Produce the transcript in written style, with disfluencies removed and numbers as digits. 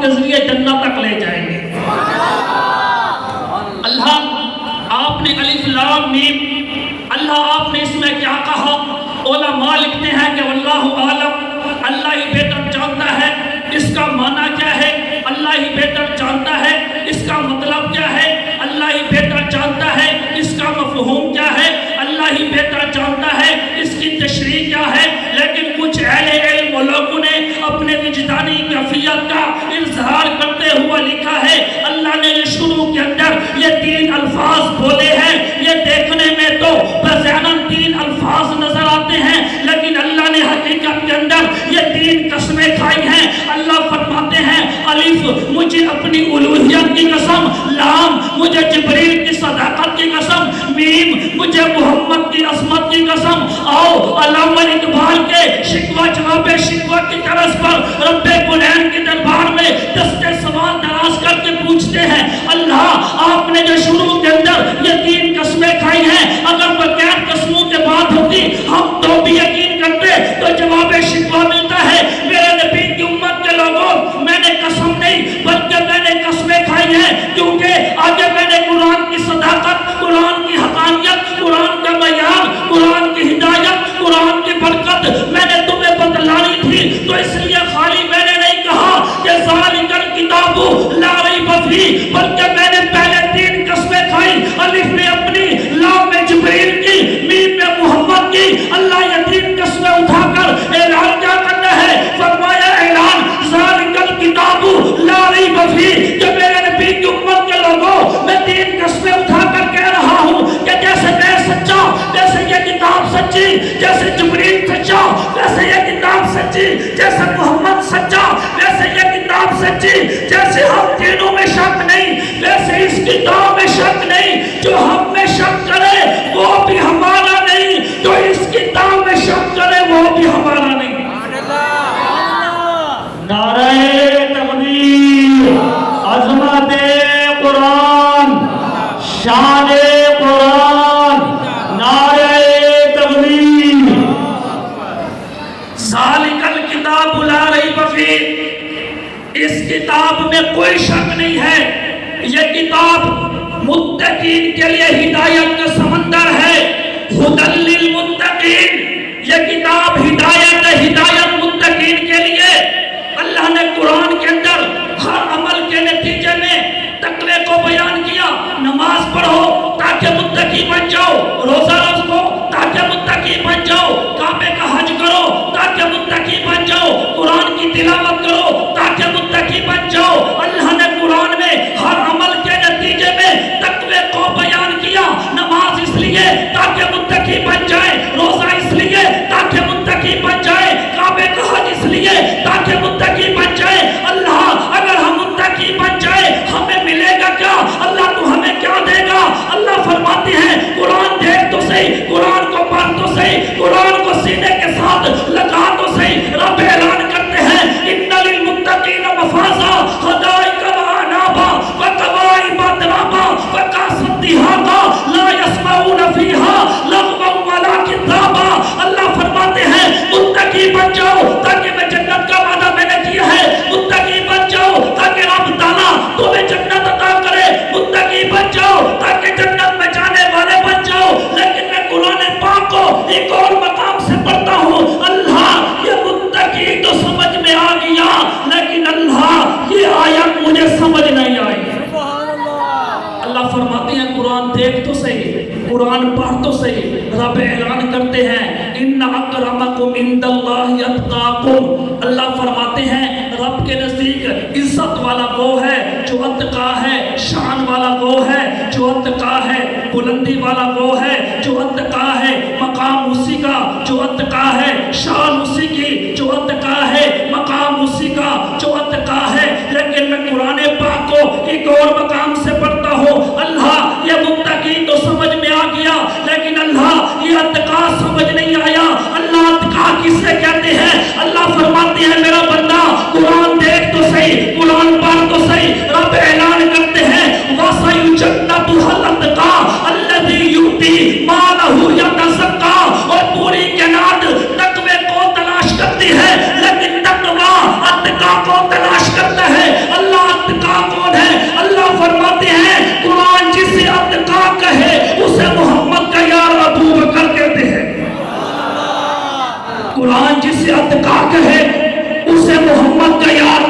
کے ذریعے جنت تک لے جائیں گے۔ اللہ آپ نے الف لام میم، اللہ آپ نے اس میں کیا کہا؟ علماء لکھتے ہیں کہ واللہ عالم، اللہ ہی بہتر جانتا ہے اس کا معنی کیا ہے، اللہ ہی بہتر جانتا ہے اس کا مطلب کیا ہے، اللہ ہی بہتر جانتا ہے اس کا مفہوم کیا ہے، اللہ ہی بہتر جانتا ہے اس کی تشریح کیا ہے۔ لیکن کچھ اہل علم و لوگوں نے اپنے وجدانی کیفیت کا اظہار کرتے ہوئے لکھا ہے اللہ نے یہ شروع کے اندر یہ 3 الفاظ بولے ہیں، یہ دیکھنے میں تو بذہناً 3 الفاظ نظر آتے ہیں، لیکن اللہ نے حقیقت کے اندر یہ 3 قسمیں کھائی ہیں۔ اللہ فرماتے ہیں الف مجھے اپنی الوہیت کی قسم، لام مجھے جبریل کی صداقت کی قسم، میم مجھے محمد کی عظمت کی قسم۔ آؤ علامہ اقبال کے شکوہ جواب شکوہ کی طرز پر رب کونین کے دربار میں دستے سوال دراز کر کے پوچھتے ہیں اللہ آپ نے جو شروع کے اندر یہ 3 قسمیں کھائی ہیں، اگر بغیر قسموں کے بات ہوتی ہم تو بھی یقین کرتے، تو جواب شکوہ ملتا ہے میرے نبی کی امت کے لوگوں میں نے قسم نہیں بلکہ میں نے قسمیں کھائی ہیں، کیونکہ آگے میں نے قرآن کی صداقت، قرآن کی حقانیت، قرآن کا بیان، قرآن کی ہدایت، قرآن کی برکت میں نے تمہیں بتلانی تھی، تو اس لیے خالی میں نے نہیں کہا کہ ذالک الکتاب لا ریب فیہ، بلکہ میں نے پہلے 3 قسمیں کھائی، الف میں اپنی، لام میں جبریل کی، میم میں محمد کی۔ اللہ یہ 3 قسمیں اٹھا کر اعلان کیا کرتا ہے؟ فرمایا اعلان ذالک الکتاب لا ریب فیہ، کہ میرے نبی کی امت کے لوگوں میں 3 قسمیں اٹھا کر کہہ رہا ہوں کہ جیسے میں سچا، جیسے یہ کتاب سچی، جیسے جبریل سچا، ویسے یہ کتاب سچی، جیسے محمد سچا، ویسے یہ کتاب سچی، جیسے ہم تینوں میں شک نہیں ویسے اس کتاب میں شک نہیں، جو ہم میں شک کرے وہ بھی ہمارا نہیں، جو اس کتاب میں شک کرے وہ بھی ہمارا نہیں۔ نعرہ تکبیر، عظمت قرآن، شان قرآن، نعرہ تکبیر۔ ذالک الکتاب لا ریب فیہ، اس کتاب میں کوئی شک نہیں ہے، یہ کتاب متقین کے لیے ہدایت کا سمندر ہے، ھدی للمتقین، یہ کتاب ہدایت متقین کے لیے۔ اللہ نے قرآن کے اندر ہر عمل کے نتیجے میں تقوی کو بیان کیا، نماز پڑھو تاکہ متقی بن جاؤ، روزہ رکھو تاکہ متقی بن جاؤ، کعبے کا حج کرو تاکہ متقی بن جاؤ، قرآن کی تلاوت کرو تاکہ متقی بن جاؤ۔ اللہ نے قرآن میں ہر عمل کے نتیجے میں تقوی کو بیان کیا، نماز اس لیے تاکہ متقی بن جائے، روزہ اس لیے تاکہ متقی بن جائے، کعبے کا حج اس لیے تاکہ متقی بن جائے۔ اللہ اگر ہم متقی بن جائے ہمیں ملے گا کیا؟ اللہ تو ہمیں کیا دے گا؟ اللہ فرماتے ہیں قرآن دیکھ تو صحیح، قرآن کو پڑھ تو صحیح، قرآن کو سینے کے ساتھ لگا تو صحیح۔ رب اعلان کرتے ہیں ان للمتقین مفازا، حدائق وعنابا وکواعب اترابا وکأسا دہاقا لا یسمعون فیہا لغوا ولا کذابا۔ اللہ فرماتے ہیں متقی بن جاؤ تاکہ میں جنت کا وعدہ میں نے کیا ہے، متقی بن جاؤ تاکہ رب تعالیٰ تمہیں جنت عطا کرے، متقی بن جاؤ تاکہ جنت میں جانے والے بن جاؤ۔ لیکن میں قرآن پاک کو ایک اور مقام سے پڑھتا ہوں، اللہ یہ متقی تو سمجھ میں آ گیا، لیکن اللہ یہ آیت مجھے سمجھ نہیں آئی۔ اللہ فرماتے ہیں قرآن دیکھ تو صحیح، قرآن پڑھ تو صحیح۔ رب اعلان کرتے ہیں ان اکرمکم عند اللہ اتقاکم، اللہ فرماتے ہیں رب کے نزدیک عزت والا وہ ہے جو اتقا ہے، شان والا وہ ہے جو اتقا ہے، بلندی والا وہ ہے جو اتقا ہے، مقام اسی کا جو اتقا ہے، شان اسی کی جو اتقا ہے، مقام اسی کا جو اتقا ہے۔ لیکن میں قرآن پاک کو ایک اور مقام سے پڑھتا ہوں، اللہ یہ متقی تو سمجھ میں آ گیا، لیکن اللہ یہ اتقا سمجھ نہیں آیا۔ اللہ اتقا کس سے کہتے ہیں؟ اللہ فرماتے ہیں میرا بندہ قرآن دیکھ تو صحیح، قرآن پڑھ تو صحیح۔ رب اعلان کرتے ہیں وَسَيُجَنَّبُهَا الْأَتْقَى الَّذِي يُؤْتِي مَالَهُ يَتَزَكَّى، اور پوری کائنات تقوی کو تلاش کرتی ہے، لیکن تقوی اتقا کو تلاش کہے اسے محمد کا یار